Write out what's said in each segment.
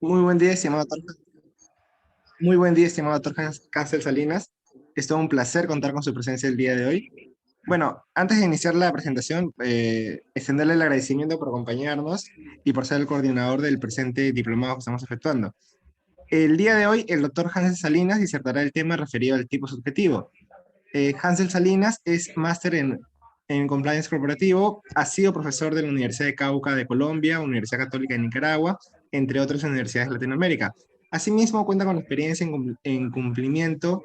Muy buen día, estimado doctor. Muy buen día, estimado doctor Cancel Salinas. Es todo un placer contar con su presencia el día de hoy. Bueno, antes de iniciar la presentación, extenderle el agradecimiento por acompañarnos y por ser el coordinador del presente diplomado que estamos efectuando. El día de hoy, el doctor Hansel Salinas disertará el tema referido al tipo subjetivo. Hansel Salinas es máster en Compliance Corporativo, ha sido profesor de la Universidad de Cauca de Colombia, Universidad Católica de Nicaragua, entre otras universidades de Latinoamérica. Asimismo, cuenta con experiencia en cumplimiento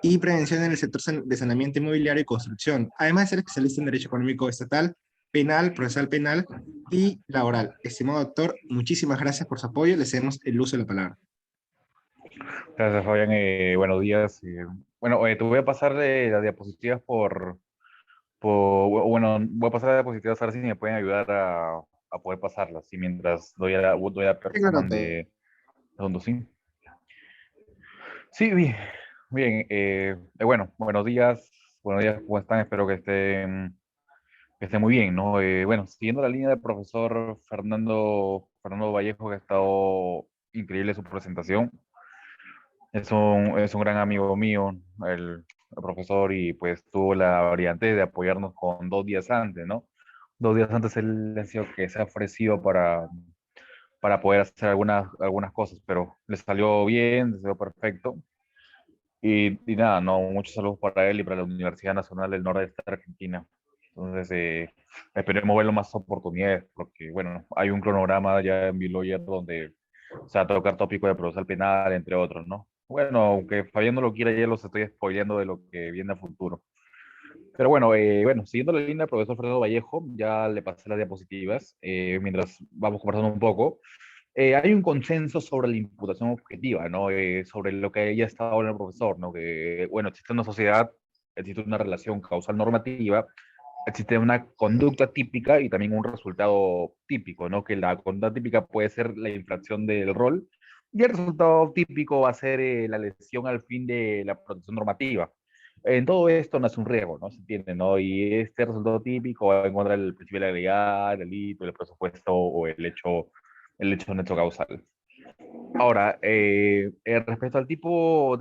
y prevención en el sector de saneamiento inmobiliario y construcción, además de ser especialista en Derecho Económico Estatal, Penal, Procesal Penal y Laboral. Estimado doctor, muchísimas gracias por su apoyo. Le cedemos el uso de la palabra. Gracias, Fabián. Buenos días. Bueno, te voy a pasar las diapositivas bueno, voy a pasar las diapositivas a ver si me pueden ayudar a poder pasarlas. Y mientras doy a Sí, claro, performance doctor. de segundo, sí. Sí, bien. Bien. Bueno, buenos días, ¿cómo están? Espero que estén muy bien, ¿no? Bueno, siguiendo la línea del profesor Fernando Vallejo, que ha estado increíble su presentación. Es un gran amigo mío, el profesor, y pues tuvo la brillantez de apoyarnos con 2 días antes, ¿no? 2 días antes él ha sido que se ha ofrecido para poder hacer algunas cosas, pero le salió bien, le salió perfecto. Y nada, no, muchos saludos para él y para la Universidad Nacional del Nordeste de Argentina. Entonces, esperemos verlo más oportunidades, porque, bueno, hay un cronograma ya en Biloyer donde se va a tocar tópico de procesal penal, entre otros, ¿no? Bueno, aunque Fabián no lo quiera, ya los estoy spoileando de lo que viene a futuro. Pero bueno, siguiendo la línea del profesor Fernando Vallejo, ya le pasé las diapositivas, mientras vamos conversando un poco. Hay un consenso sobre la imputación objetiva, ¿no? Sobre lo que ya estaba hablando el profesor, ¿no? Que, bueno, existe una sociedad, existe una relación causal normativa, existe una conducta típica y también un resultado típico, ¿no? Que la conducta típica puede ser la infracción del rol y el resultado típico va a ser la lesión al fin de la protección normativa. En todo esto nace un riesgo, ¿no? Se entiende, ¿no? Y este resultado típico va en contra del principio de la legalidad, el delito, el presupuesto o el hecho neto causal. Ahora, respecto al tipo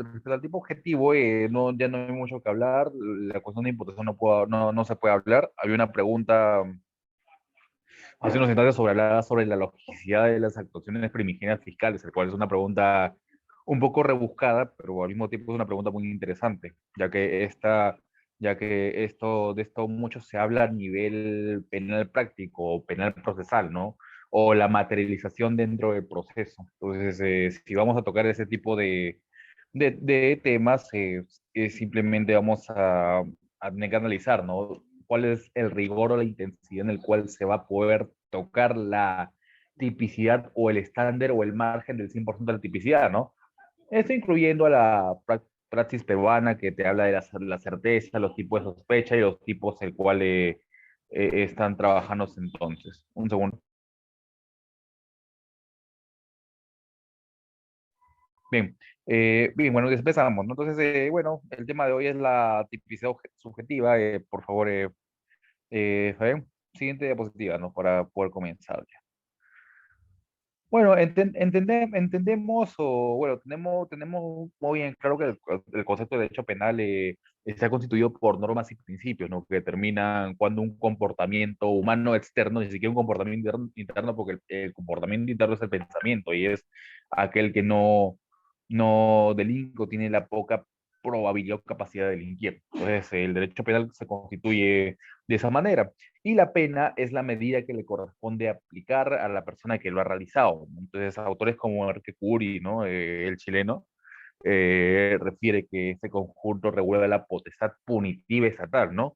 objetivo, no, ya no hay mucho que hablar. La cuestión de imputación no se puede hablar. Había una pregunta hace unos instantes sobre la logicidad de las actuaciones primigenias fiscales, el cual es una pregunta un poco rebuscada, pero al mismo tiempo es una pregunta muy interesante, de esto mucho se habla a nivel penal práctico o penal procesal, ¿no? O la materialización dentro del proceso. Entonces, si vamos a tocar ese tipo de temas, simplemente vamos a tener que analizar, ¿no? Cuál es el rigor o la intensidad en el cual se va a poder tocar la tipicidad o el estándar o el margen del 100% de la tipicidad, ¿no? Esto incluyendo a la praxis peruana que te habla de la certeza, los tipos de sospecha y los tipos el cual están trabajando entonces. Un segundo. Bien, bien, bueno, empezamos, ¿no? Entonces, bueno, el tema de hoy es la tipicidad subjetiva. Por favor, Fabián, siguiente diapositiva, ¿no? Para poder comenzar. Bueno, entendemos, o bueno, tenemos muy bien claro que el concepto de derecho penal está constituido por normas y principios, ¿no? Que determinan cuando un comportamiento humano externo, ni siquiera un comportamiento interno, porque el comportamiento interno es el pensamiento y es aquel que no delinque o tiene la poca probabilidad o capacidad de delinquir. Entonces, el derecho penal se constituye de esa manera y la pena es la medida que le corresponde aplicar a la persona que lo ha realizado. Entonces, autores como Enrique Curi, ¿no? El chileno, refiere que este conjunto regula la potestad punitiva estatal, ¿no?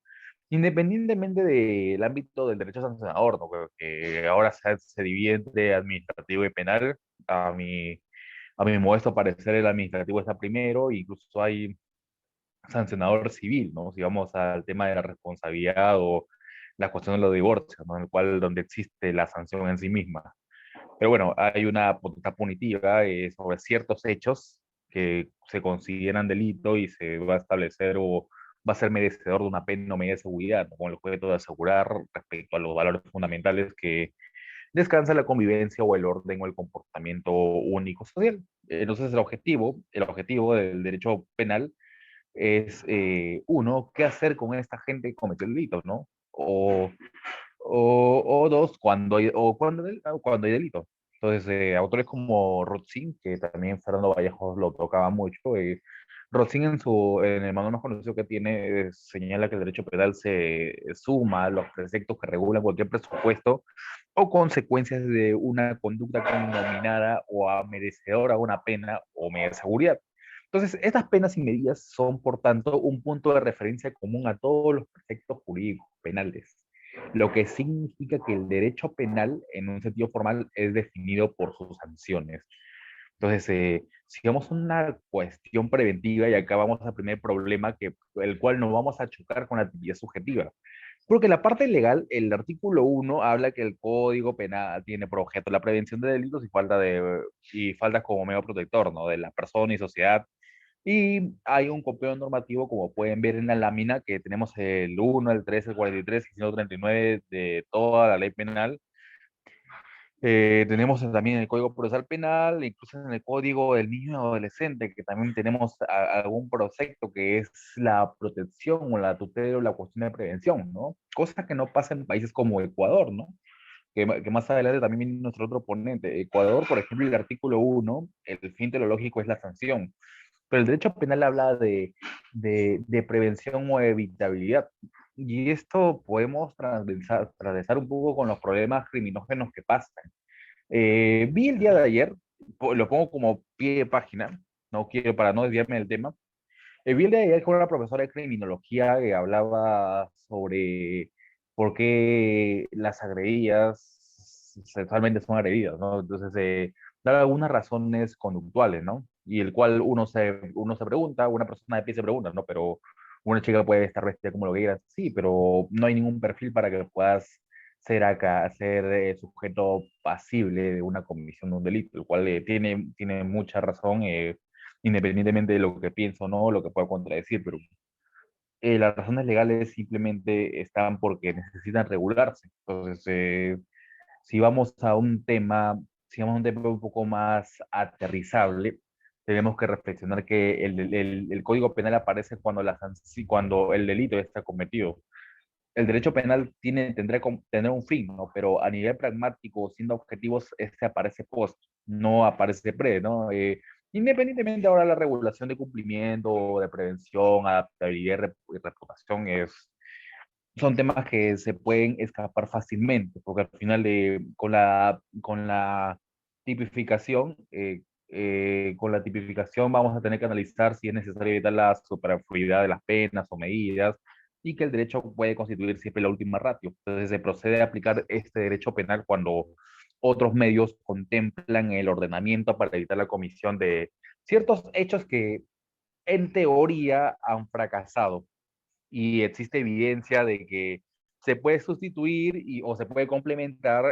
Independientemente del ámbito del derecho sancionador, ¿no? Que ahora se divide entre administrativo y penal. A mi modesto parecer, el administrativo está primero, e incluso hay sancionador civil, ¿no? Si vamos al tema de la responsabilidad o la cuestión de los divorcios, ¿no? En el cual donde existe la sanción en sí misma. Pero bueno, hay una potestad punitiva sobre ciertos hechos que se consideran delito y se va a establecer o va a ser merecedor de una pena o medida de seguridad, ¿no? Con el objeto de asegurar respecto a los valores fundamentales que descansa la convivencia o el orden o el comportamiento único social. Entonces el objetivo del derecho penal es, uno, qué hacer con esta gente que cometió el delito, ¿no? O dos, cuando hay delito. Entonces, autores como Rothstein, que también Fernando Vallejos lo tocaba mucho, Rothstein en el manual más conocido que tiene, señala que el derecho penal se suma a los preceptos que regulan cualquier presupuesto o consecuencias de una conducta connominada o a merecedora de una pena o media seguridad. Entonces, estas penas y medidas son, por tanto, un punto de referencia común a todos los preceptos jurídicos penales, lo que significa que el derecho penal, en un sentido formal, es definido por sus sanciones. Entonces, si vamos a una cuestión preventiva, y acá vamos al primer problema, el cual nos vamos a chocar con la actividad subjetiva. Porque la parte legal, el artículo 1 habla que el Código Penal tiene por objeto la prevención de delitos y falta como medio protector, ¿no? De la persona y sociedad. Y hay un copio normativo, como pueden ver en la lámina, que tenemos el 1, el 3, el 43 y 139 de toda la ley penal. Tenemos también el Código Procesal Penal, incluso en el Código del Niño y Adolescente, que también tenemos algún precepto que es la protección o la tutela o la cuestión de prevención, ¿no? Cosa que no pasa en países como Ecuador, ¿no? Que más adelante también viene nuestro otro ponente. Ecuador, por ejemplo, el artículo 1, el fin teleológico es la sanción, pero el derecho penal habla de prevención o evitabilidad. Y esto podemos transversar un poco con los problemas criminógenos que pasan. Vi el día de ayer, lo pongo como pie de página, no quiero para no desviarme del tema. Vi el día de ayer con una profesora de criminología que hablaba sobre por qué las agredidas sexualmente son agredidas, ¿no? Entonces, daba algunas razones conductuales, ¿no? Y el cual uno se pregunta, una persona de pie se pregunta, ¿no? Pero una chica puede estar vestida como lo que quieras, sí, pero no hay ningún perfil para que puedas ser sujeto pasible de una comisión de un delito, el cual tiene mucha razón, independientemente de lo que pienso o no, lo que pueda contradecir, pero las razones legales simplemente están porque necesitan regularse. Entonces, si vamos a un tema, si vamos a un tema un poco más aterrizable, tenemos que reflexionar que el Código Penal aparece cuando el delito está cometido. El derecho penal tendrá que tener un fin, ¿no? Pero a nivel pragmático, siendo objetivos, este aparece post, no aparece pre, ¿no? Independientemente ahora la regulación de cumplimiento, de prevención, adaptabilidad y reputación son temas que se pueden escapar fácilmente, porque al final con la tipificación, vamos a tener que analizar si es necesario evitar la superfluidad de las penas o medidas y que el derecho puede constituir siempre la última ratio. Entonces se procede a aplicar este derecho penal cuando otros medios contemplan el ordenamiento para evitar la comisión de ciertos hechos que en teoría han fracasado y existe evidencia de que se puede sustituir o se puede complementar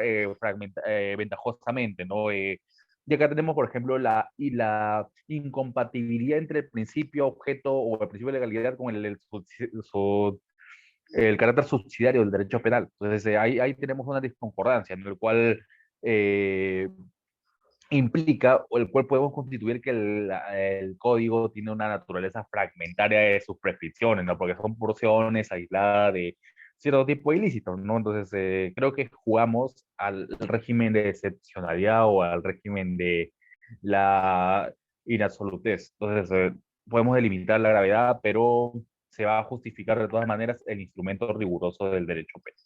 ventajosamente, ¿no? Y acá tenemos, por ejemplo, la incompatibilidad entre el principio objeto o el principio de legalidad con el carácter subsidiario del derecho penal. Entonces, ahí tenemos una disconcordancia en el cual eh, implica o el cual podemos constituir que el código tiene una naturaleza fragmentaria de sus prescripciones, ¿no? Porque son porciones aisladas de cierto tipo de ilícitos, ¿no? Entonces, creo que jugamos al régimen de excepcionalidad o al régimen de la inabsolutez. Entonces, podemos delimitar la gravedad, pero se va a justificar de todas maneras el instrumento riguroso del derecho penal.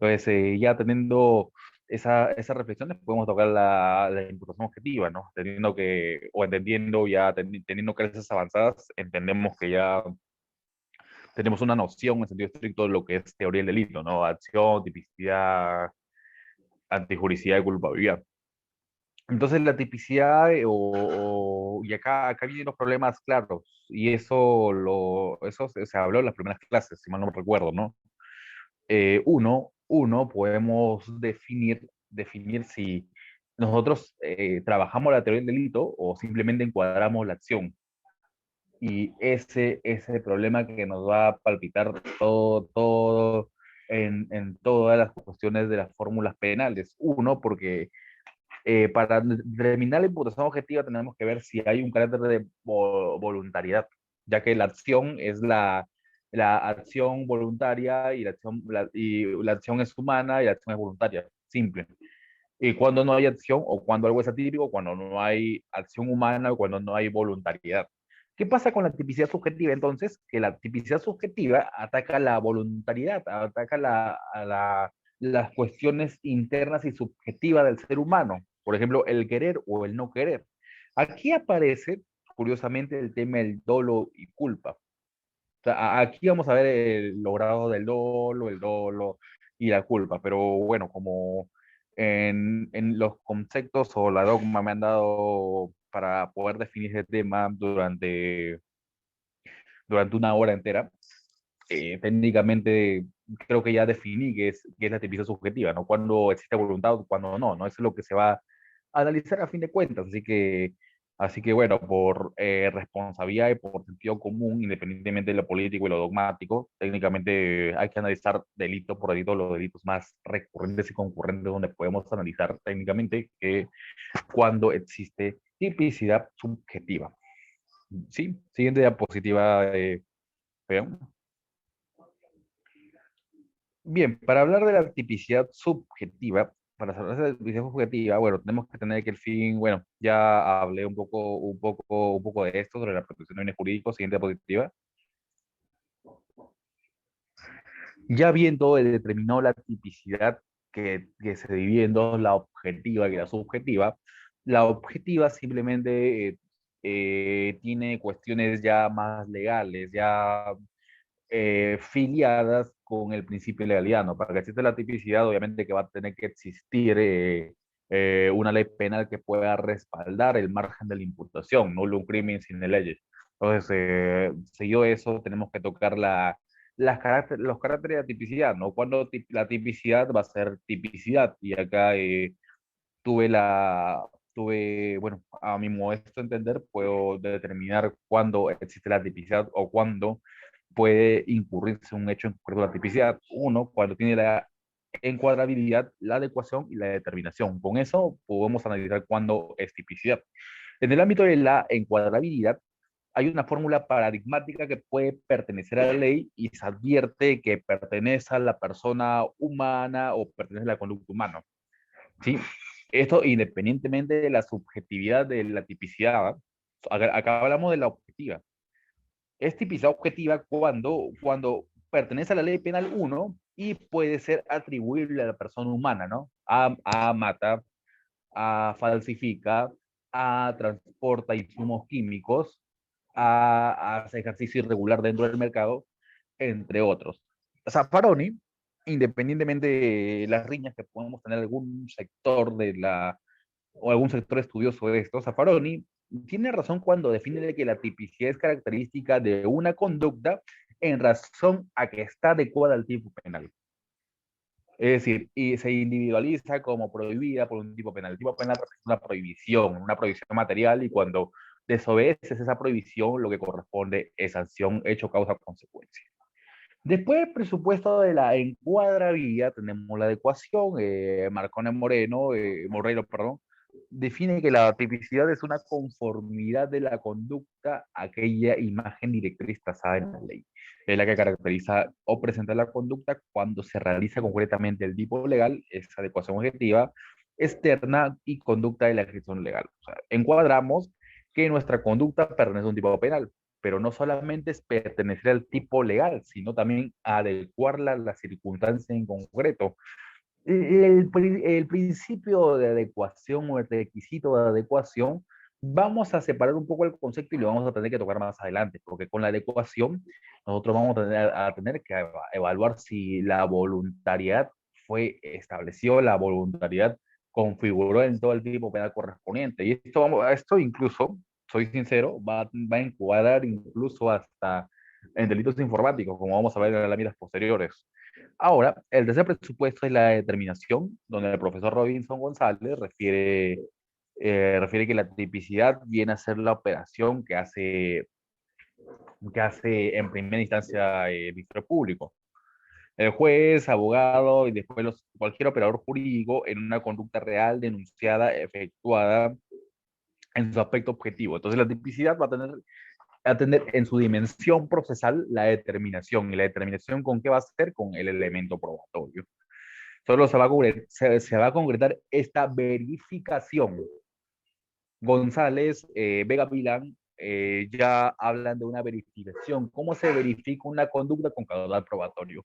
Entonces, ya teniendo esas reflexiones, podemos tocar la imputación objetiva, ¿no? O entendiendo ya, teniendo creencias avanzadas, entendemos que ya tenemos una noción en sentido estricto de lo que es teoría del delito, ¿no? Acción, tipicidad, antijuricidad y culpabilidad. Entonces, la tipicidad, y acá vienen los problemas claros, y eso se habló en las primeras clases, si mal no me recuerdo, ¿no? Uno, podemos definir si nosotros trabajamos la teoría del delito o simplemente encuadramos la acción. Y ese es el problema que nos va a palpitar todo en todas las cuestiones de las fórmulas penales. Uno, porque para determinar la imputación objetiva tenemos que ver si hay un carácter de voluntariedad, ya que la acción es la acción voluntaria y y la acción es humana y la acción es voluntaria, simple. Y cuando no hay acción o cuando algo es atípico, cuando no hay acción humana o cuando no hay voluntariedad. ¿Qué pasa con la tipicidad subjetiva entonces? Que la tipicidad subjetiva ataca la voluntariedad, ataca las cuestiones internas y subjetivas del ser humano. Por ejemplo, el querer o el no querer. Aquí aparece, curiosamente, el tema del dolo y culpa. O sea, aquí vamos a ver el logrado del dolo, el dolo y la culpa, pero bueno, como en los conceptos o la dogma me han dado para poder definir ese tema durante una hora entera, técnicamente creo que ya definí qué es la tipicidad subjetiva, ¿no? Cuando existe voluntad o cuando no, ¿no? Eso es lo que se va a analizar a fin de cuentas, así que bueno, por responsabilidad y por sentido común, independientemente de lo político y lo dogmático, técnicamente hay que analizar delito por delito los delitos más recurrentes y concurrentes donde podemos analizar técnicamente que cuando existe tipicidad subjetiva. Sí, siguiente diapositiva, Feo. Bien, para hablar de la tipicidad subjetiva, para hablar de la tipicidad subjetiva, bueno, tenemos que tener que el fin, bueno, ya hablé un poco de esto, sobre la protección de bienes jurídicos, siguiente diapositiva. Ya habiendo determinado la tipicidad que se divide en dos, la objetiva y la objetiva simplemente tiene cuestiones ya más legales, ya filiadas con el principio de legalidad, ¿no? Para que exista la tipicidad, obviamente que va a tener que existir una ley penal que pueda respaldar el margen de la imputación, no un crimen sin leyes. Entonces, seguido eso, tenemos que tocar los caracteres de la tipicidad, ¿no? Cuando la tipicidad va a ser tipicidad, y acá bueno, a mi modesto entender, puedo determinar cuándo existe la tipicidad o cuándo puede incurrirse un hecho en concreto de la tipicidad. Uno, cuando tiene la encuadrabilidad, la adecuación y la determinación. Con eso podemos analizar cuándo es tipicidad. En el ámbito de la encuadrabilidad, hay una fórmula paradigmática que puede pertenecer a la ley y se advierte que pertenece a la persona humana o pertenece a la conducta humana. ¿Sí? Esto independientemente de la subjetividad de la tipicidad. Acá hablamos de la objetiva. Es tipicidad objetiva cuando pertenece a la ley penal uno y puede ser atribuible a la persona humana, ¿no? A mata, a falsifica, a transporta insumos químicos, a hace ejercicio irregular dentro del mercado, entre otros. Zaffaroni, independientemente de las riñas que podemos tener algún sector o algún sector estudioso de esto, Zaffaroni tiene razón cuando define que la tipicidad es característica de una conducta en razón a que está adecuada al tipo penal. Es decir, y se individualiza como prohibida por un tipo penal. El tipo penal representa una prohibición material, y cuando desobedeces esa prohibición, lo que corresponde es sanción, hecho, causa, consecuencia. Después del presupuesto de la encuadrabilidad, tenemos la adecuación. Moreiro, perdón, define que la tipicidad es una conformidad de la conducta a aquella imagen directriz trazada en la ley. Es la que caracteriza o presenta la conducta cuando se realiza concretamente el tipo legal, es adecuación objetiva, externa y conducta de la ejecución legal. O sea, encuadramos que nuestra conducta pertenece a un tipo penal, pero no solamente es pertenecer al tipo legal, sino también adecuarla a la circunstancia en concreto. El principio de adecuación o el requisito de adecuación, vamos a separar un poco el concepto y lo vamos a tener que tocar más adelante, porque con la adecuación nosotros vamos a tener que evaluar si la voluntariedad estableció, la voluntariedad configuró en todo el tipo penal correspondiente. Y esto incluso, soy sincero, va a encuadrar incluso hasta en delitos informáticos, como vamos a ver en las láminas posteriores. Ahora, el tercer presupuesto es la determinación, donde el profesor Robinson González refiere que la tipicidad viene a ser la operación que hace en primera instancia el Ministerio Público. El juez, abogado y después cualquier operador jurídico en una conducta real, denunciada, efectuada en su aspecto objetivo. Entonces la tipicidad va a tener en su dimensión procesal la determinación. ¿Y la determinación con qué va a ser? Con el elemento probatorio. Solo se va a concretar esta verificación. González, Vega Vilán, ya hablan de una verificación. ¿Cómo se verifica una conducta con caudal probatorio?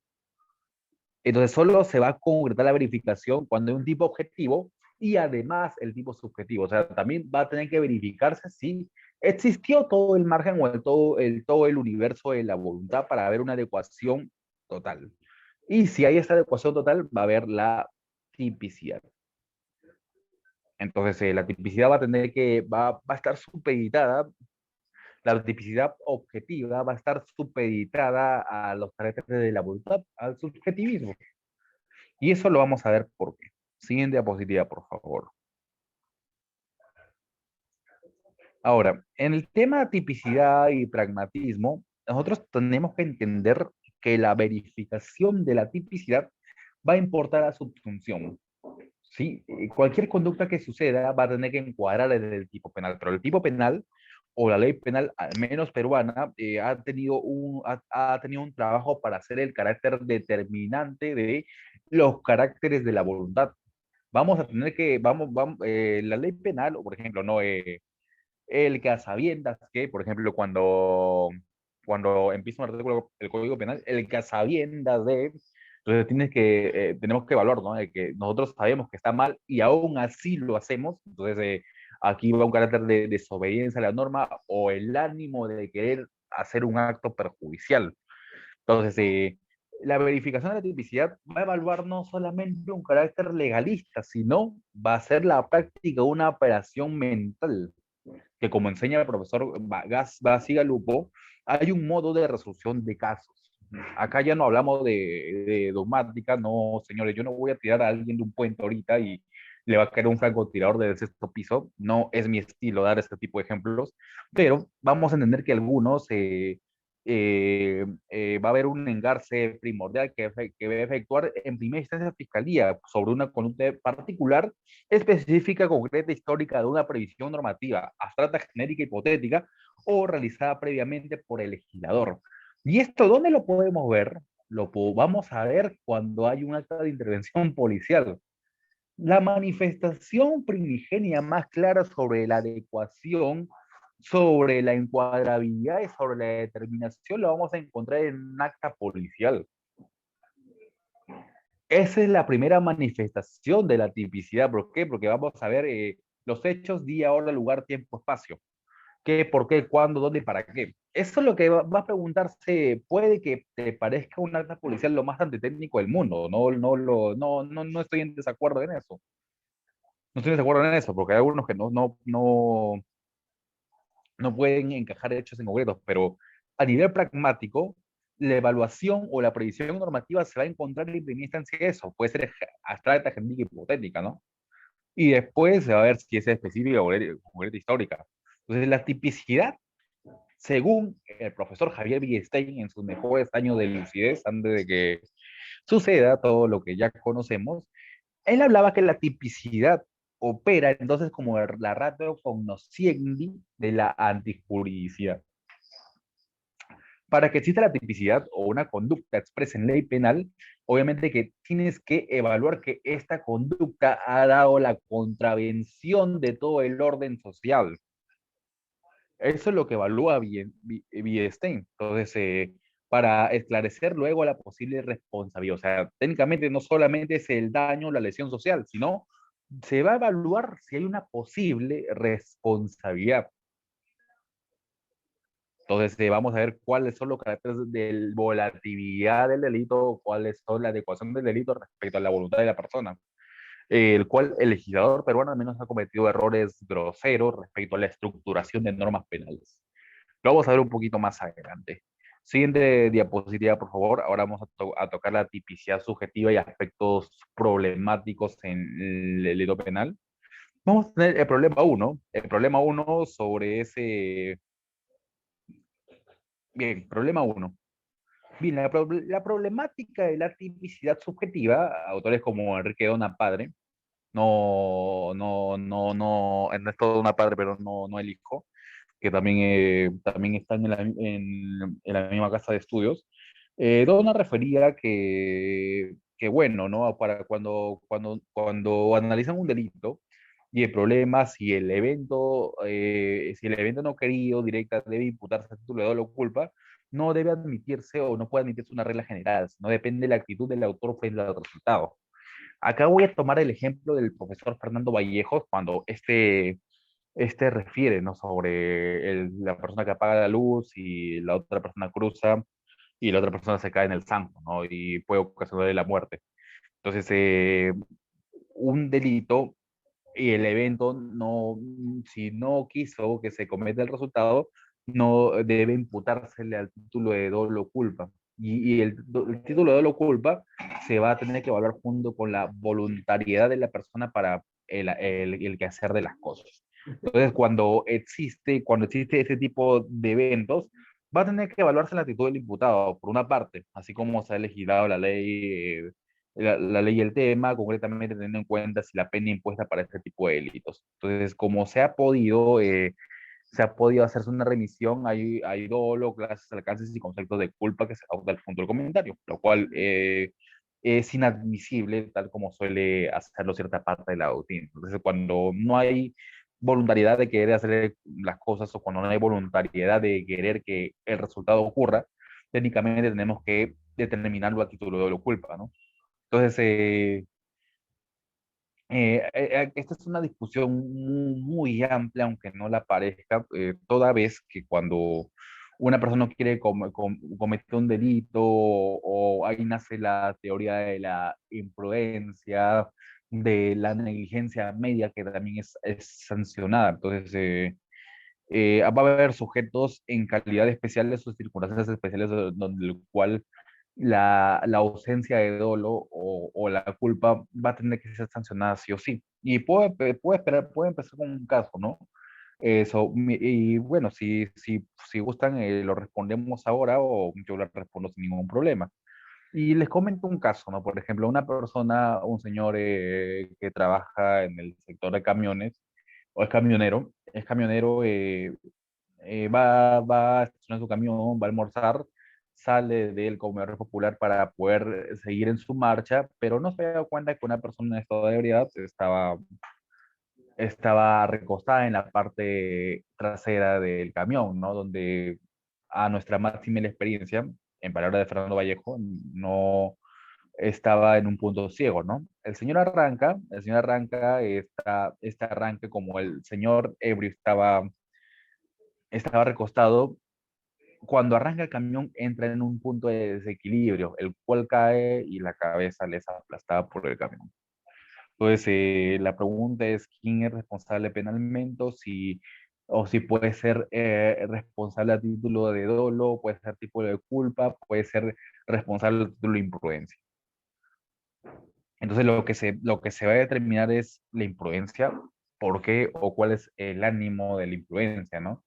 Entonces, solo se va a concretar la verificación cuando hay un tipo objetivo y además el tipo subjetivo. O sea, también va a tener que verificarse si existió todo el margen o todo el universo de la voluntad para ver una adecuación total. Y si hay esta adecuación total, va a haber la tipicidad. Entonces, la tipicidad va a estar supeditada, la tipicidad objetiva va a estar supeditada a los caracteres de la voluntad, al subjetivismo. Y eso lo vamos a ver por qué. Siguiente diapositiva, por favor. Ahora, en el tema de tipicidad y pragmatismo, nosotros tenemos que entender que la verificación de la tipicidad va a importar a su función. ¿Sí? Cualquier conducta que suceda va a tener que encuadrar en el tipo penal, pero el tipo penal o la ley penal, al menos peruana, ha tenido un trabajo para hacer el carácter determinante de los caracteres de la voluntad. Vamos a tener que, la ley penal, o por ejemplo, no, el que a sabiendas que, por ejemplo, cuando empieza un artículo del Código Penal, el que a sabiendas de, entonces tenemos que evaluar, ¿no? De que nosotros sabemos que está mal y aún así lo hacemos, entonces aquí va un carácter de desobediencia a la norma o el ánimo de querer hacer un acto perjudicial. Entonces, la verificación de la tipicidad va a evaluar no solamente un carácter legalista, sino va a ser la práctica de una operación mental que, como enseña el profesor Basigalupo, hay un modo de resolución de casos. Acá ya no hablamos de dogmática, no, señores, yo no voy a tirar a alguien de un puente ahorita y le va a caer un francotirador del sexto piso, no es mi estilo dar este tipo de ejemplos, pero vamos a entender que algunos va a haber un engarce primordial que va a efectuar en primera instancia la Fiscalía sobre una conducta particular específica, concreta, histórica de una previsión normativa, abstracta, genérica, hipotética o realizada previamente por el legislador. ¿Y esto dónde lo podemos ver? Vamos a ver cuando hay un acta de intervención policial. La manifestación primigenia más clara sobre la adecuación, sobre la encuadrabilidad y sobre la determinación lo vamos a encontrar en un acta policial. Esa es la primera manifestación de la tipicidad. ¿Por qué? Porque vamos a ver los hechos, día, hora, lugar, tiempo, espacio. ¿Qué, por qué, cuándo, dónde y para qué? Eso es lo que va a preguntarse. Puede que te parezca un acta policial lo más antitécnico del mundo. No estoy en desacuerdo en eso. No estoy de acuerdo en eso, porque hay algunos que no pueden encajar hechos en concretos, pero a nivel pragmático, la evaluación o la previsión normativa se va a encontrar en primera instancia eso. Puede ser abstracta, genérica, hipotética, ¿no? Y después se va a ver si es específica o concreta histórica. Entonces, la tipicidad, según el profesor Javier Villestein en sus mejores años de lucidez, antes de que suceda todo lo que ya conocemos, él hablaba que la tipicidad opera entonces como la ratio cognoscendi de la antijuridicidad. Para que exista la tipicidad o una conducta expresa en ley penal, obviamente que tienes que evaluar que esta conducta ha dado la contravención de todo el orden social. Eso es lo que evalúa Wittgenstein. Entonces, para esclarecer luego la posible responsabilidad. O sea, técnicamente no solamente es el daño o la lesión social, sino se va a evaluar si hay una posible responsabilidad. Entonces, vamos a ver cuáles son los caracteres de volatilidad del delito, cuáles son la adecuación del delito respecto a la voluntad de la persona, el cual el legislador peruano al menos ha cometido errores groseros respecto a la estructuración de normas penales. Lo vamos a ver un poquito más adelante. Siguiente diapositiva, por favor. Ahora vamos a tocar la tipicidad subjetiva y aspectos problemáticos en el delito penal. Vamos a tener el problema uno. El problema uno sobre ese... Bien, problema uno. Bien, la problemática de la tipicidad subjetiva, autores como Enrique Dona Padre, no es todo una padre, pero no el hijo, que también están en la misma casa de estudios. Donna refería que bueno, ¿no? Para cuando analizan un delito y el problema, si el evento no querido directa debe imputarse a título de dolo o culpa, no debe admitirse o no puede admitirse una regla general, no depende de la actitud del autor frente al resultado. Acá voy a tomar el ejemplo del profesor Fernando Vallejos cuando este refiere, ¿no? Sobre la persona que apaga la luz y la otra persona cruza y la otra persona se cae en el zanjo, ¿no? Y puede ocasionarle la muerte. Entonces, un delito y el evento no, si no quiso que se cometa el resultado, no debe imputársele al título de dolo culpa. El título de dolo culpa se va a tener que evaluar junto con la voluntariedad de la persona para el quehacer de las cosas. Entonces, cuando existe ese tipo de eventos, va a tener que evaluarse la actitud del imputado, por una parte, así como se ha legislado la ley y el tema, concretamente teniendo en cuenta si la pena impuesta para este tipo de delitos. Entonces, como se ha podido hacerse una remisión, hay dolo, clases, alcances y conceptos de culpa que se adopta al punto del comentario, lo cual es inadmisible, tal como suele hacerlo cierta parte de la doctrina. Entonces, cuando no hay voluntariedad de querer hacer las cosas o cuando no hay voluntariedad de querer que el resultado ocurra, técnicamente tenemos que determinarlo a título de dolo culpa, ¿no? Entonces, esta es una discusión muy amplia, aunque no la parezca, toda vez que cuando una persona quiere cometer un delito o ahí nace la teoría de la imprudencia, de la negligencia media, que también es sancionada. Entonces, va a haber sujetos en calidad especiales o circunstancias especiales donde el cual la ausencia de dolo o la culpa va a tener que ser sancionada sí o sí. Y puede empezar con un caso, ¿no? Y bueno, si gustan, lo respondemos ahora o yo lo respondo sin ningún problema. Y les comento un caso, ¿no? Por ejemplo, una persona, un señor que trabaja en el sector de camiones, o es camionero, va a estacionar su camión, va a almorzar, sale del comedor popular para poder seguir en su marcha, pero no se ha dado cuenta que una persona en estado de ebriedad estaba recostada en la parte trasera del camión, ¿no? Donde a nuestra máxima experiencia, en palabras de Fernando Vallejo, no estaba en un punto ciego, ¿no? El señor arranca, este arranque como el señor ebrio estaba recostado, cuando arranca el camión entra en un punto de desequilibrio, el cual cae y la cabeza le es aplastada por el camión. Entonces, la pregunta es, ¿quién es responsable penalmente? O si puede ser responsable a título de dolo, puede ser tipo de culpa, puede ser responsable a título de imprudencia. Entonces, lo que se va a determinar es la imprudencia, por qué o cuál es el ánimo de la imprudencia, ¿no?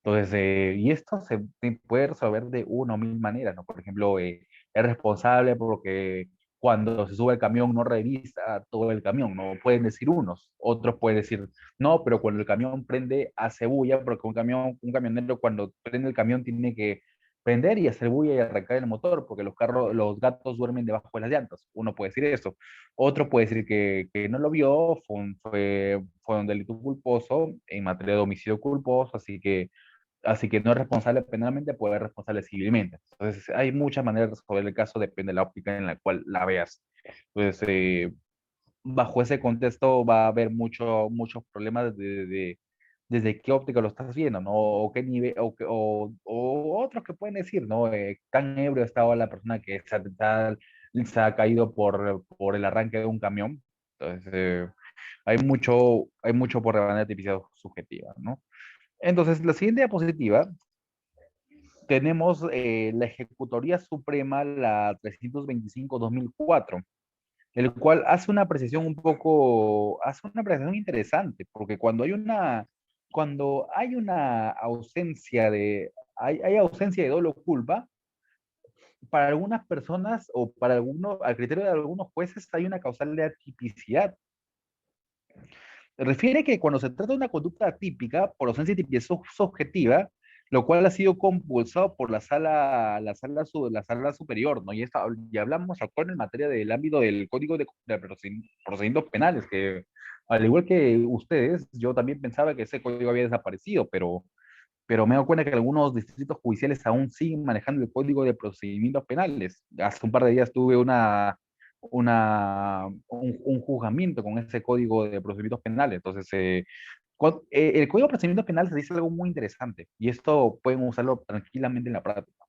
Entonces, y esto se puede resolver de una o mil maneras, ¿no? Por ejemplo, es responsable porque cuando se sube el camión no revisa todo el camión, no pueden decir unos, otros pueden decir, no, pero cuando el camión prende hace bulla, porque un camionero cuando prende el camión tiene que prender y hacer bulla y arrancar el motor, porque los gatos duermen debajo de las llantas. Uno puede decir eso. Otro puede decir que no lo vio, fue un delito culposo en materia de homicidio culposo, así que no es responsable penalmente, puede ser responsable civilmente. Entonces, hay muchas maneras de resolver el caso, depende de la óptica en la cual la veas. Entonces, bajo ese contexto va a haber muchos problemas desde qué óptica lo estás viendo, ¿no? O qué nivel, o otros que pueden decir, ¿no? Tan ebrio estaba la persona que se ha caído por el arranque de un camión. Entonces, hay mucho por rebanar de tipicidad subjetiva, ¿no? Entonces, la siguiente diapositiva tenemos la Ejecutoría Suprema, la 325-2004, el cual hace una apreciación interesante, porque cuando hay ausencia de dolo culpa, para algunas personas o para algunos, al criterio de algunos jueces hay una causal de atipicidad. Refiere que cuando se trata de una conducta atípica, por ausencia de tipicidad subjetiva, lo cual ha sido compulsado por la sala superior, ¿no? Y hablamos actual en materia del ámbito del Código de Procedimientos Penales, que al igual que ustedes, yo también pensaba que ese código había desaparecido, pero me he dado cuenta que algunos distritos judiciales aún siguen manejando el Código de Procedimientos Penales. Hace un par de días tuve un juzgamiento con ese Código de Procedimientos Penales. Entonces, el Código de Procedimientos Penales dice algo muy interesante y esto pueden usarlo tranquilamente en la práctica.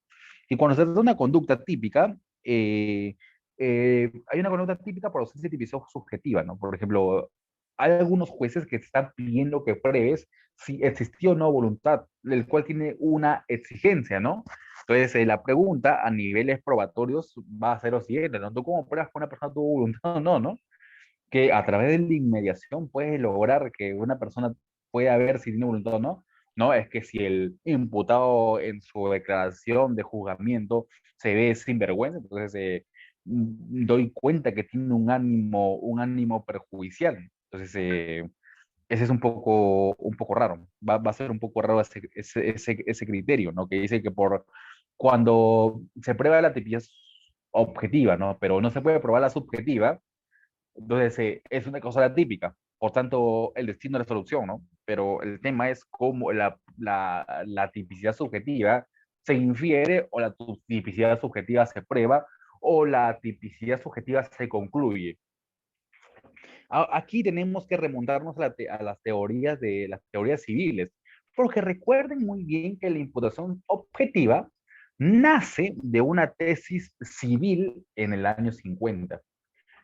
Y cuando se trata de una conducta típica, hay una conducta típica por ausencia de tipicidad subjetiva, ¿no? Por ejemplo, hay algunos jueces que están pidiendo que pruebes si existió o no voluntad, el cual tiene una exigencia, ¿no? Entonces, la pregunta a niveles probatorios va a ser lo siguiente, ¿no? ¿Tú cómo pruebas que una persona tuvo voluntad o no, no? Que a través de la inmediación puedes lograr que una persona pueda ver si tiene voluntad o no. No, es que si el imputado en su declaración de juzgamiento se ve sinvergüenza, entonces doy cuenta que tiene un ánimo perjudicial. Entonces, ese es un poco raro. Va a ser un poco raro ese criterio, ¿no? Que dice que cuando se prueba la tipicidad objetiva, ¿no? Pero no se puede probar la subjetiva, entonces, es una causal atípica, por tanto, el destino es la solución, ¿no? Pero el tema es cómo la tipicidad subjetiva se infiere o la tipicidad subjetiva se prueba o la tipicidad subjetiva se concluye. Aquí tenemos que remontarnos a las teorías civiles, porque recuerden muy bien que la imputación objetiva nace de una tesis civil en el año 50.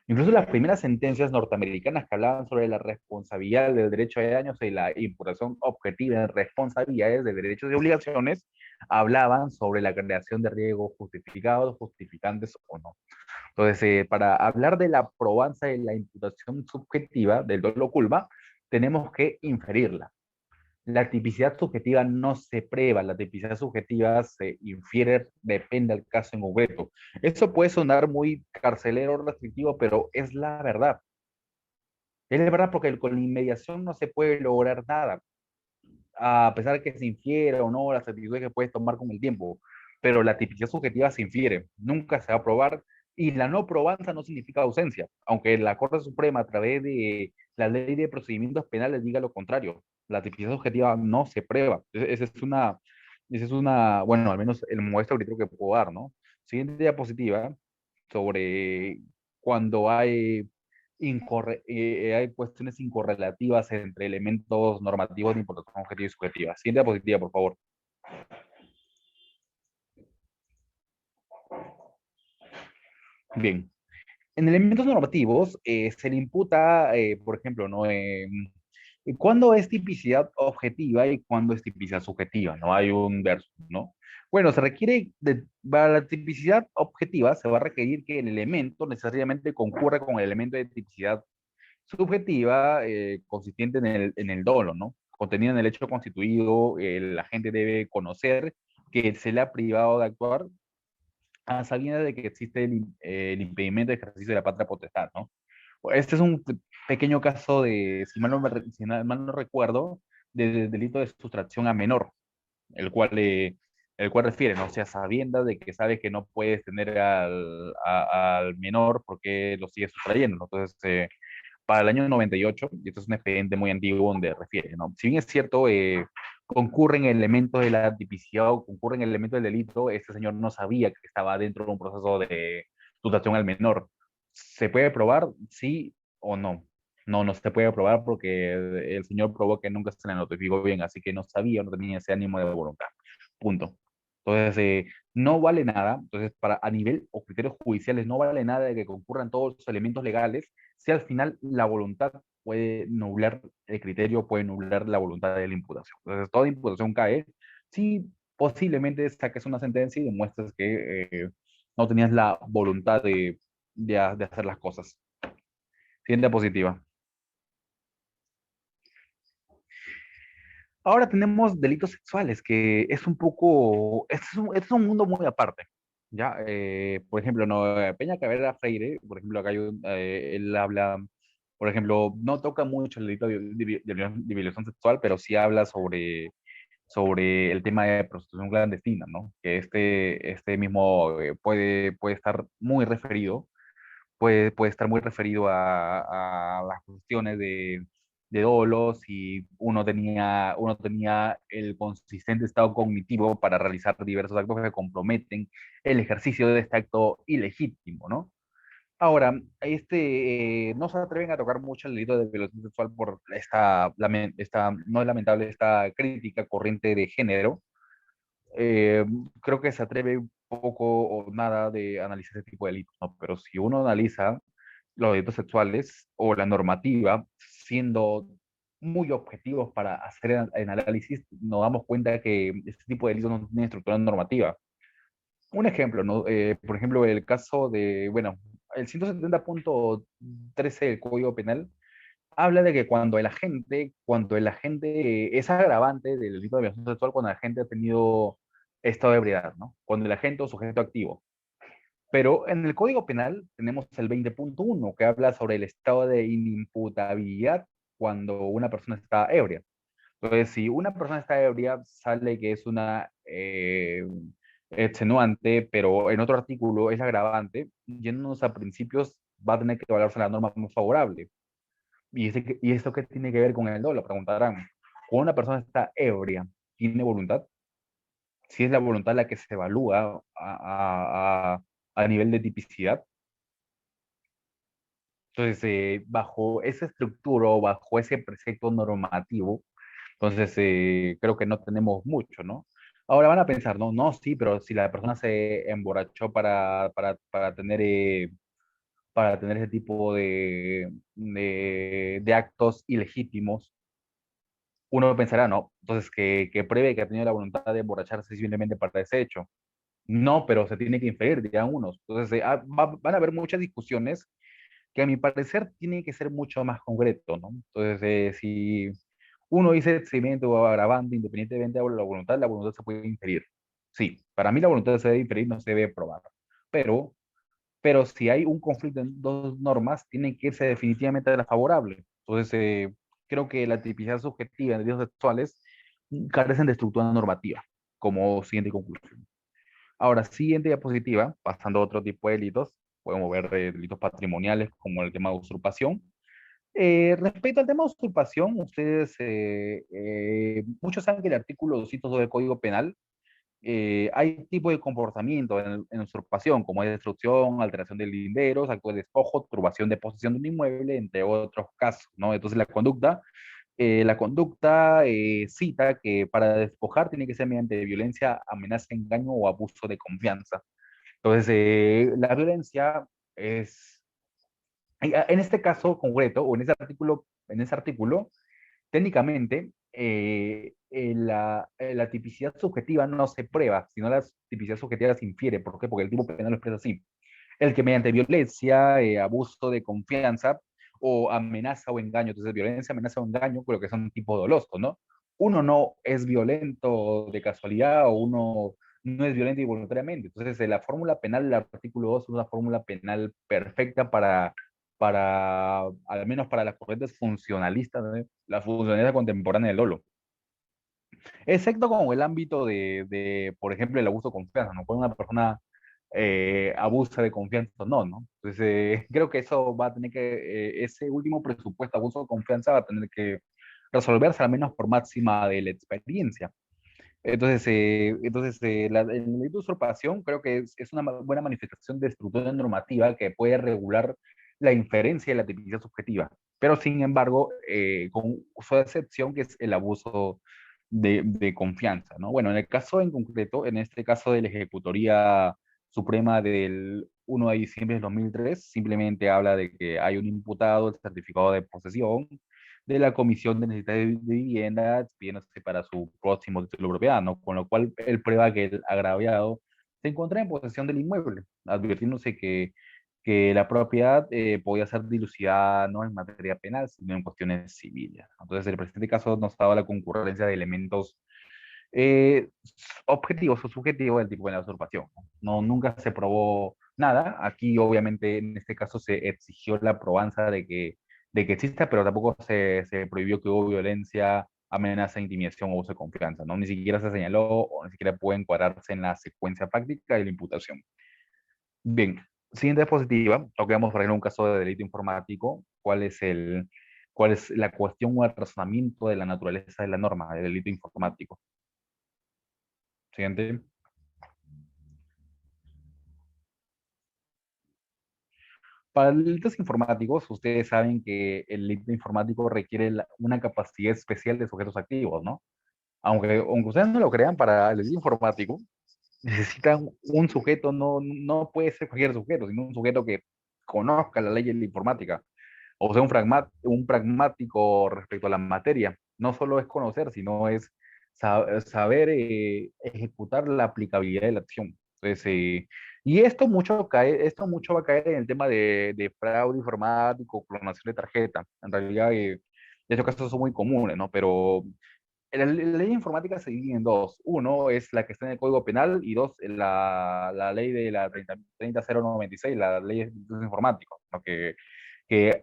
Incluso las primeras sentencias norteamericanas que hablaban sobre la responsabilidad del derecho de daños y la imputación objetiva de responsabilidades de derechos y obligaciones, hablaban sobre la creación de riesgos justificados, justificantes o no. Entonces, para hablar de la probanza de la imputación subjetiva del dolo culpa, tenemos que inferirla. La tipicidad subjetiva no se prueba, la tipicidad subjetiva se infiere, depende del caso en concreto. Eso puede sonar muy carcelero o restrictivo, pero es la verdad. Es la verdad porque con la inmediación no se puede lograr nada, a pesar de que se infiere o no las actitudes que puedes tomar con el tiempo. Pero la tipicidad subjetiva se infiere, nunca se va a probar y la no probanza no significa ausencia, aunque la Corte Suprema a través de la ley de procedimientos penales diga lo contrario. La tipicidad subjetiva no se prueba. Esa es una, bueno, al menos el modesto criterio que puedo dar, ¿no? Siguiente diapositiva sobre cuando hay cuestiones incorrelativas entre elementos normativos de imputación objetiva y subjetiva. Siguiente diapositiva, por favor. Bien. En elementos normativos se le imputa, por ejemplo, ¿no? ¿Cuándo es tipicidad objetiva y cuándo es tipicidad subjetiva? No hay un verso, ¿no? Bueno, para la tipicidad objetiva se va a requerir que el elemento necesariamente concurra con el elemento de tipicidad subjetiva consistente en el dolo, ¿no? Contenido en el hecho constituido, la gente debe conocer que se le ha privado de actuar a sabiendas de que existe el impedimento de ejercicio de la patria potestad, ¿no? Este es un pequeño caso si mal no recuerdo, de delito de sustracción a menor, el cual, eh, el cual refiere, ¿no? O sea, sabiendas de que sabes que no puedes tener al menor porque lo sigues sustrayendo, ¿no? Entonces, para el año 98, y esto es un expediente muy antiguo donde refiere, ¿no? Si bien es cierto, concurren elementos de la tipicidad o concurren elementos del delito, este señor no sabía que estaba dentro de un proceso de dotación al menor. ¿Se puede probar? Sí o no. No, no se puede probar porque el señor probó que nunca se le notificó bien, así que no sabía, no tenía ese ánimo de voluntad. Punto. Entonces, no vale nada. Entonces, a nivel o criterios judiciales, no vale nada de que concurran todos los elementos legales si al final la voluntad puede nublar el criterio, puede nublar la voluntad de la imputación. Entonces, toda imputación cae si posiblemente saques una sentencia y demuestras que no tenías la voluntad de hacer las cosas. Siguiente diapositiva. Ahora tenemos delitos sexuales, que es un poco, este es un mundo muy aparte. Ya, por ejemplo, no, Peña Cabrera Freire, por ejemplo, acá él habla, por ejemplo, no toca mucho el delito de violación sexual, pero sí habla sobre el tema de prostitución clandestina, ¿no? Que este mismo puede estar muy referido, puede estar muy referido a las cuestiones de dolo, si uno tenía el consistente estado cognitivo para realizar diversos actos que comprometen el ejercicio de este acto ilegítimo, ¿no? Ahora, no se atreven a tocar mucho el delito de violación sexual por no es lamentable, esta crítica corriente de género. eh, Creo que se atreve poco o nada de analizar ese tipo de delitos, ¿no? Pero si uno analiza los delitos sexuales o la normativa, siendo muy objetivos para hacer el análisis, nos damos cuenta que este tipo de delitos no tienen estructura normativa. Un ejemplo, ¿no? Por ejemplo, el caso de, bueno, el 170.13 del Código Penal habla de que cuando el agente es agravante del delito de violación sexual cuando el agente ha tenido estado de ebriedad, ¿no? Cuando el agente o sujeto activo. Pero en el Código Penal tenemos el 20.1 que habla sobre el estado de inimputabilidad cuando una persona está ebria. Entonces, si una persona está ebria, sale que es una extenuante, pero en otro artículo es agravante, yéndonos a principios, va a tener que evaluarse la norma más favorable. ¿Y esto qué tiene que ver con el dolo? Preguntarán. Cuando una persona está ebria, ¿tiene voluntad? Si es la voluntad la que se evalúa a nivel de tipicidad. Entonces, bajo esa estructura o bajo ese precepto normativo, entonces creo que no tenemos mucho, ¿no? Ahora van a pensar, no, no, sí, pero si la persona se emborrachó para tener ese tipo de actos ilegítimos, uno pensará, no, entonces que pruebe que ha tenido la voluntad de emborracharse simplemente para ese hecho. No, pero se tiene que inferir, dirán unos. Entonces, van a haber muchas discusiones que a mi parecer tienen que ser mucho más concreto, ¿no? Entonces, si uno dice excedimiento o agravante, independientemente de la voluntad se puede inferir. Sí, para mí la voluntad se debe inferir, no se debe probar. Pero, pero si hay un conflicto en dos normas, tiene que irse definitivamente a la favorable. Entonces, creo que la tipicidad subjetiva de delitos sexuales carecen de estructura normativa, como siguiente conclusión. Ahora, siguiente diapositiva, pasando a otro tipo de delitos, podemos ver delitos patrimoniales como el tema de usurpación. Respecto al tema de usurpación, muchos saben que el artículo 202 del Código Penal hay tipo de comportamiento en usurpación, como es destrucción, alteración de linderos, acto de despojo, turbación de posesión de un inmueble, entre otros casos, ¿no? Entonces la conducta cita que para despojar tiene que ser mediante violencia, amenaza, engaño o abuso de confianza. Entonces, la violencia es, en este caso concreto, o en ese artículo, técnicamente, la tipicidad subjetiva no se prueba, sino la tipicidad subjetiva se infiere. ¿Por qué? Porque el tipo penal lo expresa así. El que mediante violencia, abuso de confianza o amenaza o engaño, entonces violencia, amenaza o engaño, creo que son tipo doloso, ¿no? Uno no es violento de casualidad o uno no es violento involuntariamente. Entonces, la fórmula penal del artículo 2 es una fórmula penal perfecta al menos para las corrientes funcionalistas, ¿no? La funcionalidad contemporánea del dolo. Excepto con el ámbito por ejemplo, el abuso de confianza, ¿no? Cuando una persona abusa de confianza o no, ¿no? Entonces, creo que eso va a tener ese último presupuesto, abuso de confianza, va a tener que resolverse al menos por máxima de la experiencia. El delito de usurpación creo que es una buena manifestación de estructura normativa que puede regular la inferencia y la tipicidad subjetiva, pero sin embargo, con su excepción que es el abuso de confianza, ¿no? Bueno, en el caso en concreto, en este caso de la Ejecutoría Suprema del 1 de diciembre de 2003, simplemente habla de que hay un imputado, el certificado de posesión, de la Comisión de Necesidades de Vivienda, pidiéndose para su próximo título de propiedad, ¿no? Con lo cual él prueba que el agraviado se encuentra en posesión del inmueble, advirtiéndose que la propiedad podía ser dilucidada no en materia penal, sino en cuestiones civiles. Entonces, el presente caso nos daba la concurrencia de elementos Eh, Objetivo o subjetivo del tipo de la usurpación. No, nunca se probó nada. Aquí, obviamente, en este caso se exigió la probanza de que exista, pero tampoco se prohibió que hubo violencia, amenaza, intimidación o uso de confianza, ¿no? Ni siquiera se señaló o ni siquiera puede encuadrarse en la secuencia práctica de la imputación. Bien, siguiente diapositiva, toquemos por ejemplo un caso de delito informático. ¿Cuál es la cuestión o el razonamiento de la naturaleza de la norma de delito informático? Siguiente. Para delitos informáticos, ustedes saben que el delito informático requiere una capacidad especial de sujetos activos, ¿no? Aunque ustedes no lo crean, para el delito informático necesitan un sujeto, no puede ser cualquier sujeto, sino un sujeto que conozca la ley de la informática, o sea, un pragmático respecto a la materia. No solo es conocer, sino es saber ejecutar la aplicabilidad de la acción. Entonces, y esto mucho va a caer en el tema de fraude informático, clonación de tarjeta. En realidad, esos casos son muy comunes, ¿no? Pero la ley informática se divide en dos. Uno es la que está en el Código Penal y dos, la ley de la 30096, la ley de delitos informáticos, ¿no? Que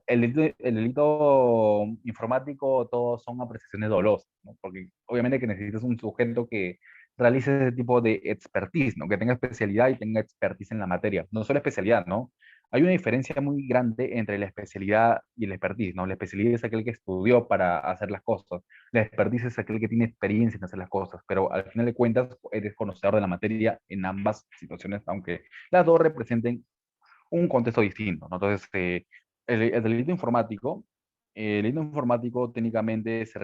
el delito informático todos son apreciaciones dolosas, ¿no? Porque obviamente que necesitas un sujeto que realice ese tipo de expertise, ¿no? Que tenga especialidad y tenga expertise en la materia. No solo especialidad, ¿no? Hay una diferencia muy grande entre la especialidad y el expertise, ¿no? La especialidad es aquel que estudió para hacer las cosas, la expertise es aquel que tiene experiencia en hacer las cosas, pero al final de cuentas eres conocedor de la materia en ambas situaciones, aunque las dos representen un contexto distinto, ¿no? Entonces, el delito informático, el delito informático técnicamente se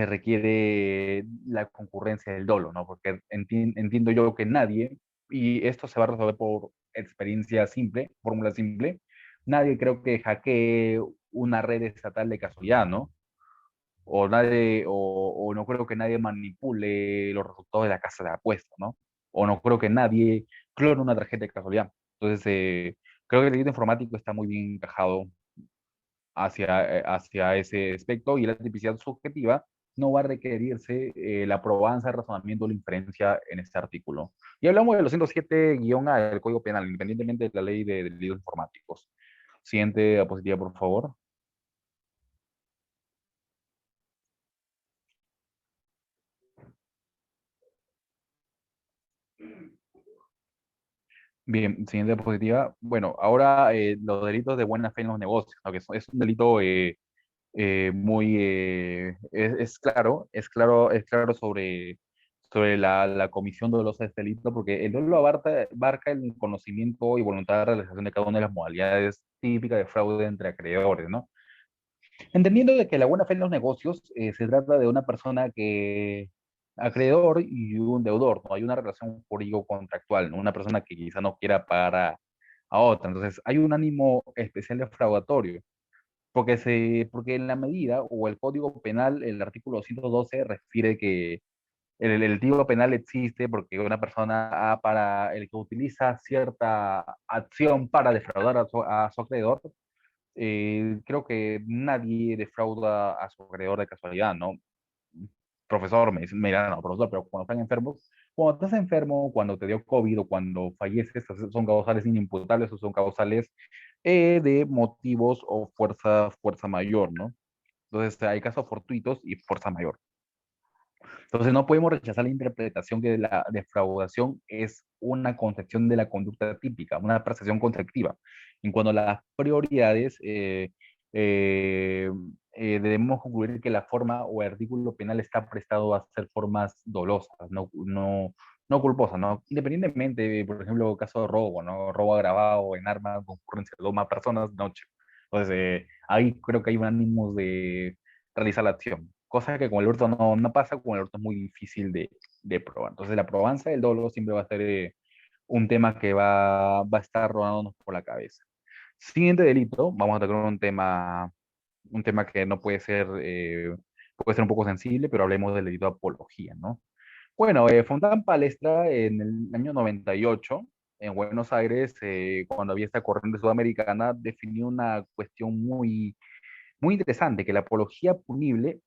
requiere la concurrencia del dolo, ¿no? Porque entiendo yo que nadie, y esto se va a resolver por experiencia simple, fórmula simple, nadie creo que hackee una red estatal de casualidad, ¿no? O no creo que nadie manipule los resultados de la casa de apuestas, ¿no? O no creo que nadie clone una tarjeta de casualidad. Entonces, creo que el delito informático está muy bien encajado hacia ese aspecto y la tipicidad subjetiva no va a requerirse la probanza, el razonamiento o la inferencia en este artículo. Y hablamos de los 107-A del Código Penal, independientemente de la ley de delitos informáticos. Siguiente diapositiva, por favor. Bien, siguiente diapositiva. Bueno, ahora los delitos de buena fe en los negocios, ¿no? Que es un delito es claro, es claro sobre la comisión dolosa de este delito, porque el dolo abarca el conocimiento y voluntad de realización de cada una de las modalidades típicas de fraude entre acreedores, ¿no? Entendiendo de que la buena fe en los negocios se trata de una persona que, acreedor y un deudor, ¿no? Hay una relación jurídico-contractual, ¿no? Una persona que quizá no quiera pagar a otra. Entonces, hay un ánimo especial defraudatorio, porque en la medida o el Código Penal, el artículo 112 refiere que el tipo penal existe porque una persona para el que utiliza cierta acción para defraudar a su acreedor, creo que nadie defrauda a su acreedor de casualidad, ¿no? Profesor, me dicen, mira, no, profesor, pero cuando están enfermos, cuando estás enfermo, cuando te dio COVID o cuando falleces, son causales inimputables o son causales de motivos o fuerza mayor, ¿no? Entonces, hay casos fortuitos y fuerza mayor. Entonces, no podemos rechazar la interpretación que la defraudación es una concepción de la conducta típica, una percepción conceptiva. En cuanto a las prioridades, eh, debemos concluir que la forma o el artículo penal está prestado a ser formas dolosas, no culposas, ¿no? Independientemente, por ejemplo, caso de robo, ¿no? Robo agravado en armas, concurrencia de dos más personas, noche. Entonces, ahí creo que hay un ánimo de realizar la acción. Cosa que con el hurto no pasa, con el hurto es muy difícil de probar. Entonces la probanza del dolo siempre va a ser un tema que va a estar rodándonos por la cabeza. Siguiente delito, vamos a tocar un tema que no puede ser un poco sensible, pero hablemos del delito de apología, ¿no? Bueno, Fontán Palestra en el año 98, en Buenos Aires, cuando había esta corriente sudamericana, definió una cuestión muy interesante, que la apología punible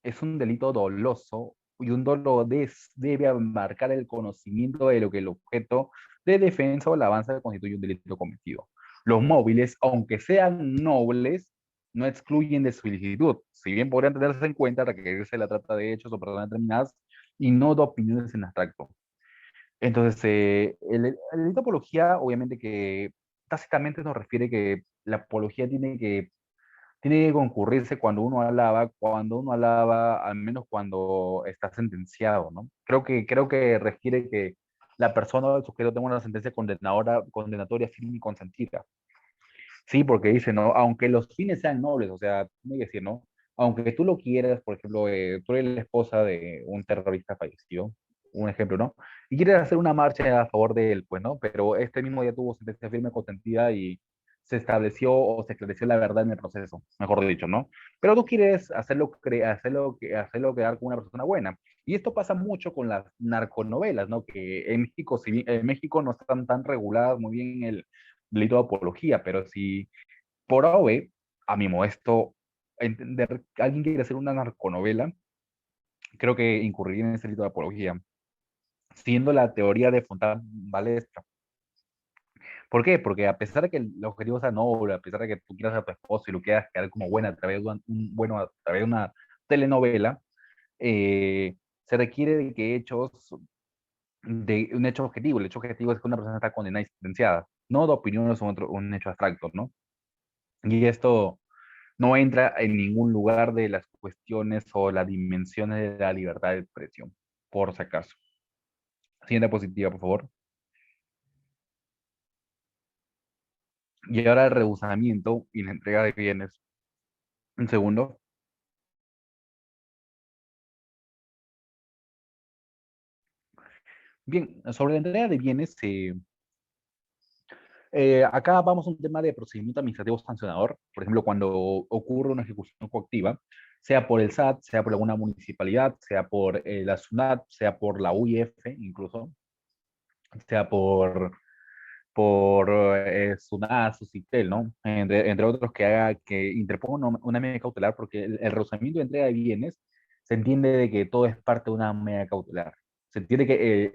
es un delito doloso y un dolo debe abarcar el conocimiento de lo que el objeto de defensa o alabanza constituye un delito cometido. Los móviles, aunque sean nobles, no excluyen de su ilicitud, si bien podrían tenerse en cuenta requerirse la trata de hechos o personas determinadas y no de opiniones en abstracto. Entonces, el delito de apología, obviamente que tácitamente nos refiere que la apología tiene que concurrirse cuando uno alaba, al menos cuando está sentenciado, ¿no? Creo que refiere que la persona o el sujeto tenga una sentencia condenatoria firme y consentida. Sí, porque dice, ¿no? Aunque los fines sean nobles, o sea, tiene que decir, ¿no? Aunque tú lo quieras, por ejemplo, tú eres la esposa de un terrorista fallecido, un ejemplo, ¿no? Y quieres hacer una marcha a favor de él, pues, ¿no? Pero este mismo día tuvo sentencia firme consentida y se estableció o se esclareció la verdad en el proceso, mejor dicho, ¿no? Pero tú quieres hacerlo quedar como una persona buena. Y esto pasa mucho con las narconovelas, ¿no? Que en México, si bien, en México no están tan reguladas muy bien el delito de apología, pero si por A o B, a mi modesto entender, alguien quiere hacer una narconovela, creo que incurriría en ese delito de apología, siendo la teoría de Fontán Balestra. ¿Por qué? Porque a pesar de que el objetivo sea noble, a pesar de que tú quieras a tu esposo y lo quieras quedar como buena a través de bueno, a través de una telenovela, se requiere de que de un hecho objetivo. El hecho objetivo es que una persona está condenada y sentenciada, no de opiniones o un hecho abstracto, ¿no? Y esto no entra en ningún lugar de las cuestiones o las dimensiones de la libertad de expresión, por si acaso. Siguiente positiva, por favor. Y ahora el rehusamiento y la entrega de bienes. Un segundo. Bien, sobre la entrega de bienes, acá vamos a un tema de procedimiento administrativo sancionador. Por ejemplo, cuando ocurre una ejecución coactiva, sea por el SAT, sea por alguna municipalidad, sea por la SUNAT, sea por la UIF incluso, sea por SUNAT, SUSITEL, ¿no? Entre otros que interponga una medida cautelar, porque el rehusamiento de entrega de bienes se entiende de que todo es parte de una medida cautelar. Se entiende que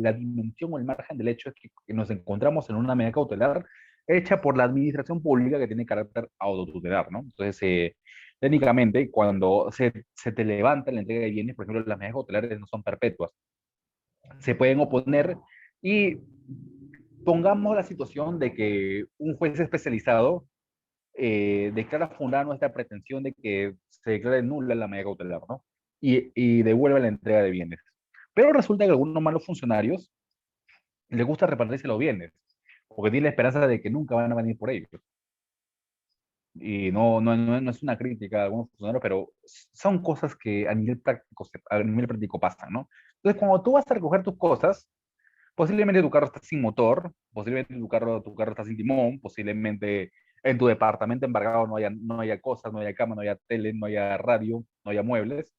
la dimensión o el margen del hecho es que nos encontramos en una medida cautelar hecha por la administración pública que tiene carácter autotutelar, ¿no? Entonces, técnicamente, cuando se te levanta la entrega de bienes, por ejemplo, las medidas cautelares no son perpetuas, se pueden oponer y pongamos la situación de que un juez especializado declara fundada nuestra pretensión de que se declare nula la medida cautelar, ¿no? Y devuelve la entrega de bienes. Pero resulta que a algunos malos funcionarios les gusta repartirse los bienes, porque tienen la esperanza de que nunca van a venir por ellos. Y no es una crítica a algunos funcionarios, pero son cosas que a nivel práctico pasan, ¿no? Entonces, cuando tú vas a recoger tus cosas, posiblemente tu carro está sin motor, posiblemente tu carro está sin timón, posiblemente en tu departamento embargado no haya cosas, no haya cama, no haya tele, no haya radio, no haya muebles,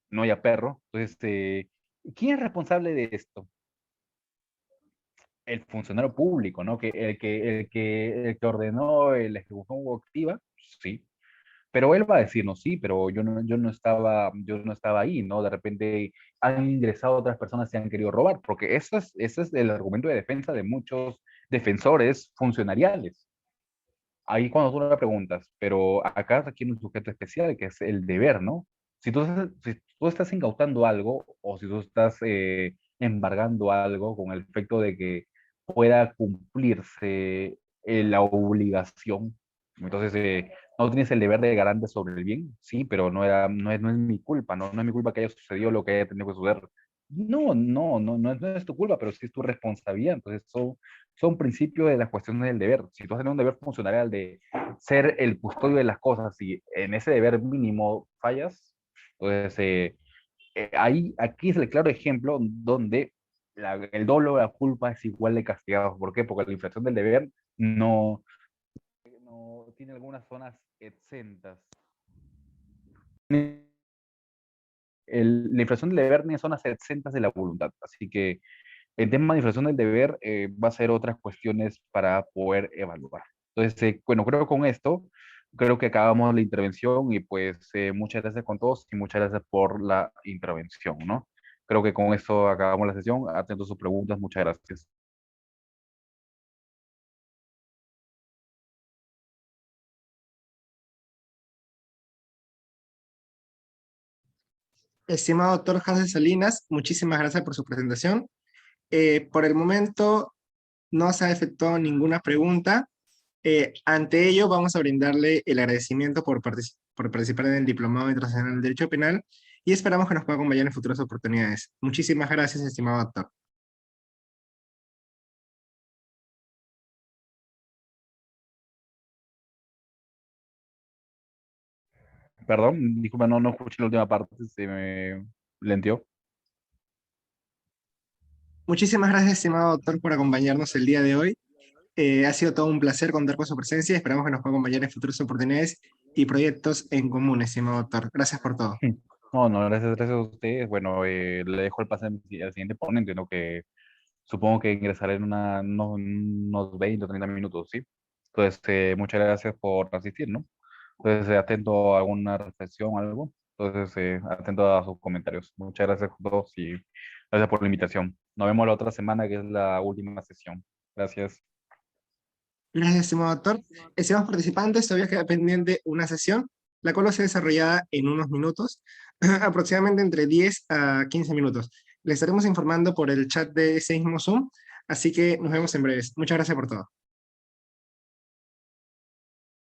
no haya perro. Entonces, ¿quién es responsable de esto? El funcionario público, ¿no? El que ordenó la ejecución coactiva, sí. Pero él va a decir, no, sí, pero yo no estaba ahí, ¿no? De repente han ingresado otras personas y han querido robar, porque ese es el argumento de defensa de muchos defensores funcionariales. Ahí cuando tú le preguntas, pero acá aquí hay un sujeto especial que es el deber, ¿no? Si tú estás incautando algo o si tú estás embargando algo con el efecto de que pueda cumplirse la obligación, entonces no tienes el deber de garante sobre el bien, sí, pero no es mi culpa, no es mi culpa que haya sucedido lo que haya tenido que suceder. No es tu culpa, pero sí es tu responsabilidad. Entonces, son principios de las cuestiones del deber. Si tú has tenido un deber funcionarial de ser el custodio de las cosas y en ese deber mínimo fallas, entonces aquí es el claro ejemplo donde el dolo o la culpa es igual de castigado. ¿Por qué? Porque la infracción del deber no tiene algunas zonas exentas. La infracción del deber tiene zonas exentas de la voluntad. Así que el tema de infracción del deber va a ser otras cuestiones para poder evaluar. Entonces, bueno, creo que con esto creo que acabamos la intervención y pues muchas gracias con todos y muchas gracias por la intervención, ¿no? Creo que con esto acabamos la sesión. Atento a sus preguntas. Muchas gracias. Estimado doctor Hansel Salinas, muchísimas gracias por su presentación. Por el momento no se ha efectuado ninguna pregunta. Ante ello, vamos a brindarle el agradecimiento por participar en el Diplomado Internacional en Derecho Penal y esperamos que nos pueda acompañar en futuras oportunidades. Muchísimas gracias, estimado doctor. Perdón, disculpa, no escuché la última parte, se me lentió. Muchísimas gracias, estimado doctor, por acompañarnos el día de hoy. Ha sido todo un placer contar con su presencia. Esperamos que nos pueda acompañar en futuras oportunidades y proyectos en común, estimado doctor. Gracias por todo. No, no, gracias a ustedes. Bueno, le dejo el pase al siguiente ponente, ¿no? Que supongo que ingresaré en unos 20 o 30 minutos, ¿sí? Entonces, muchas gracias por asistir, ¿no? Entonces, atento a alguna reflexión o algo. Entonces, atento a sus comentarios. Muchas gracias a todos y gracias por la invitación. Nos vemos la otra semana, que es la última sesión. Gracias. Gracias, estimado doctor. Estimados participantes, todavía queda pendiente una sesión, la cual va a ser desarrollada en unos minutos, aproximadamente entre 10 a 15 minutos. Les estaremos informando por el chat de ese mismo Zoom, así que nos vemos en breves. Muchas gracias por todo.